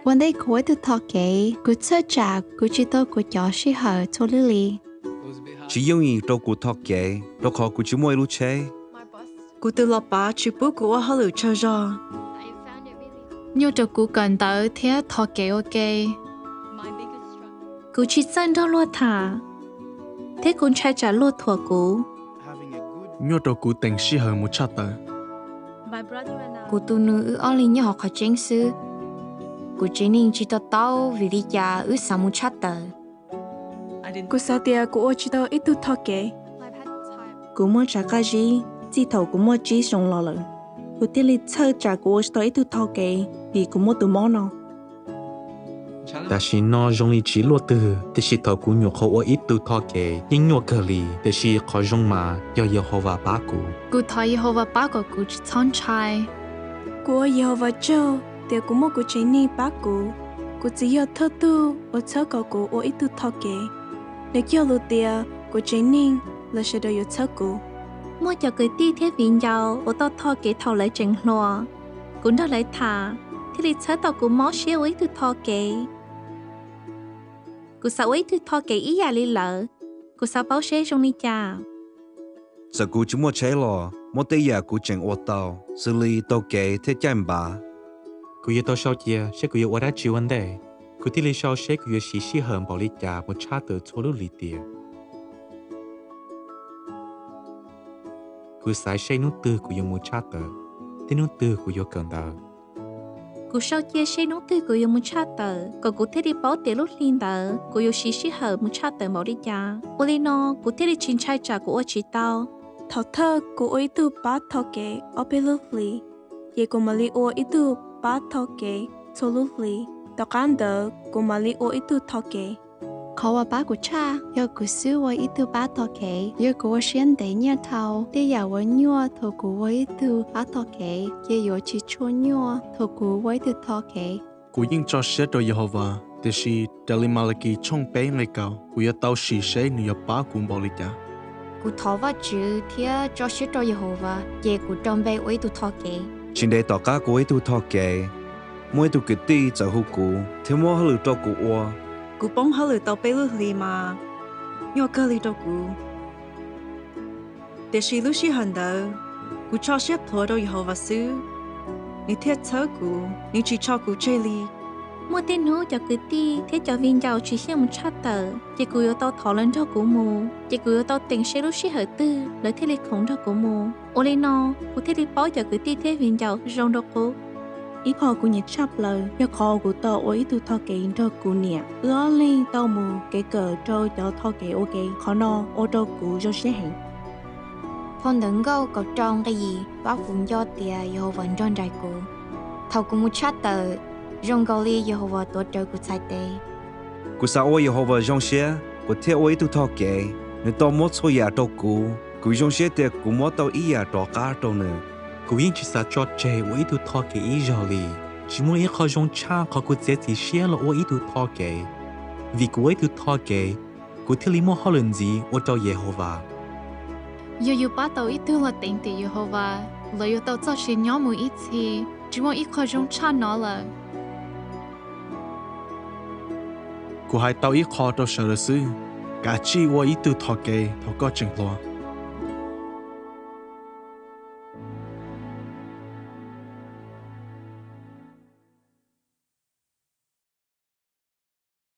วันได้คุยตัวทอเกกูเชื่อจากกูจิโตกูจ่อชิเหอทัวลิลี chỉ yêu nhỉ đâu cụ thọ kệ đâu khó cụ chỉ mua lúc chế Cụ từ lọ bá chỉ bố cụ ở lử chơi rồi. Nhưng choกูcần tới thế thọ ké ok.กูchỉ dân đó luôn thả. Thế cũng trai trả luôn thuaกู. Nhưng cho cụ tình sĩ hơn một chút tới.กูtu nữ ở linh nhỏ học chính sư.กูchỉ nên chỉ tao vì lý do ư sao một chút tới. Cụ sao tia cụ ở chỉ tao ít tu thọ kệ. Cụ mua trả cái gì? Chỉ thầu cụ mua chỉ xong lo rồi. Cụ tiếc li chơi trả cụ ở ít tu thọ kệ vì cụ mua từ món nào. Đã xin nó dùng lý trí luật từ, để sĩ thầu cụ nhục hậu ở ít tu thọ kệ, nhưng nhục cờ lì, để sĩ khó dùng mà, do Yehovah bá cụ. Cụ thấy Yehovah bá của cụ chỉ chọn trai. Cụ ở Yehovah châu, tia cụ mua cụ chỉ ni bá cụ. Cụ chỉ ở thơ tu, ở thơ cầu cụ ở ít tu thọ kệ. Nếu kêu lụt tia, cụ chỉ ni là sẽ đợi ở thơ cụ. Mua cho cái ti thế viên giàu, ở tao thọ ké thầu lấy chừng loa. Cũng đã lấy thả. Thế thì chơi tao cũng mót xíu ấy từ thọ ké. Cụ sao ấy từ thọ ké ý à li lỡ. Cụ sao báo xế trong đi chào. giờ cụ chỉ mua chế lò mua tây giờ cụ chẳng ô tàu xử lý tàu kệ thế chăm bà Cụ yêu tao sau chia, sẽ cụ yêu ở đó chịu vấn đề. Cụ tiếc lý sau sẽ cụ yêu sĩ hơn bảo lý trả một cha từ chỗ lúc lý tiền. Cụ sai sẽ nút từ cụ yêu một cha từ, thế nút từ cụ yêu cần đờ. Cụ sau chia xe nút từ cụ yêu một cha tờ. Còn cụ thế đi báo tiền lúc liên tờ. Cụ yêu sĩ hở một cha tờ bảo đi cha. Ô lý nó, cụ thế đi chín trai trả cụ ở chỉ tao. Thảo thơ cụ ở ít tu bá thọ kệ ở bên lúc lì. Ye cụ mà li ở ít tu bá thọ kệ cho lúc lì. Tao can đỡ cụ mà li ở ít tu thọ kệ. Khóว่าป้ากูช่าอยากกูซื้อไว้อีตัวป้าทอเกยอยากกูว่าเชียนเดียเนี่ยเท่าแต่อยากว่ายัวทอกูไว้ตัวป้าทอเกยอยากชิชวนยัวทอกูไว้ตัวทอเกย Cụ yên cho sẽ cho Yehovah, để sĩ Đali Malaki trong bé ngày cao, cụ yêu tao sĩ sẽ nửa bá cũng bảo lý trả. กูทอว่าจื้อเทียจอชิโตเยโฮวาเยกูจอมเบไว้ตัวทอเกย chính để tàu cá cụ ấy tu thọ kệ mua tu cái ti giờ hú cụ thế mua hơi lử cho cụ ô Cụ bóng hở lử tao bên lúc lì mà. Nhô cơ lì đâu cụ. Để sĩ lúc sĩ hẳn đỡ. Cụ cho xếp thua đâu Yehovah sư. Ní thiết thơ cụ, ní chỉ cho cụ chơi lì. Mua tên hú cho cứ ti thế cho viên giàu chỉ xem một chát tờ chỉกูyêu tao thọ lên choกูmù chỉกูyêu tao tình sẽ lúc sĩ hở tư lấy thế lịch khổng choกูmù ô lên nóกูthế lịch báo cho cứ ti thế viên giàu rong đâuกูÝ khó cụ nhiệt sắp lời, do khó cụ tao ở ít tu thọ kệ cho cụ nè. Ưa lên tao mù cái cờ cho thọ kệ ok, khó nó ô cho cụ cho sẽ hẹn. phong đừng câu cậu tròn cái gì báo cùng do tiề yêu vẫn tròn đạiกูthầuกูmột chát tờ rong câu li yêu vào tổ trờiกูsai tê cụ sao ôi Yehovah trong xe cụ thế ôi tu thọ kệ nếu tao mua số nhà cho cụ trong xe thì cụ mua tao ý nhà cho cá cho nữa Cụ yên chỉ sa cho chế ở ít tu thọ kệ ý rồi lì. Chỉ muốn ít khó dùng cha khó cụ dễ chỉ sẽ là ở ít tu thọ kệ. Vì cụ ít tu thọ kệ, cụ thiết lý mua họ lần gì ở cho Yehovah. yêu bắt đầu ít thứ là tình tiết Yehovah lời yêu tao cho xin nhóm một ít thì chỉ muốn ít khó trong cha nó là Cụ hai tao ít khó cho sở sư. Cả chi ở ít tu thọ kệ thọ có chừng lo.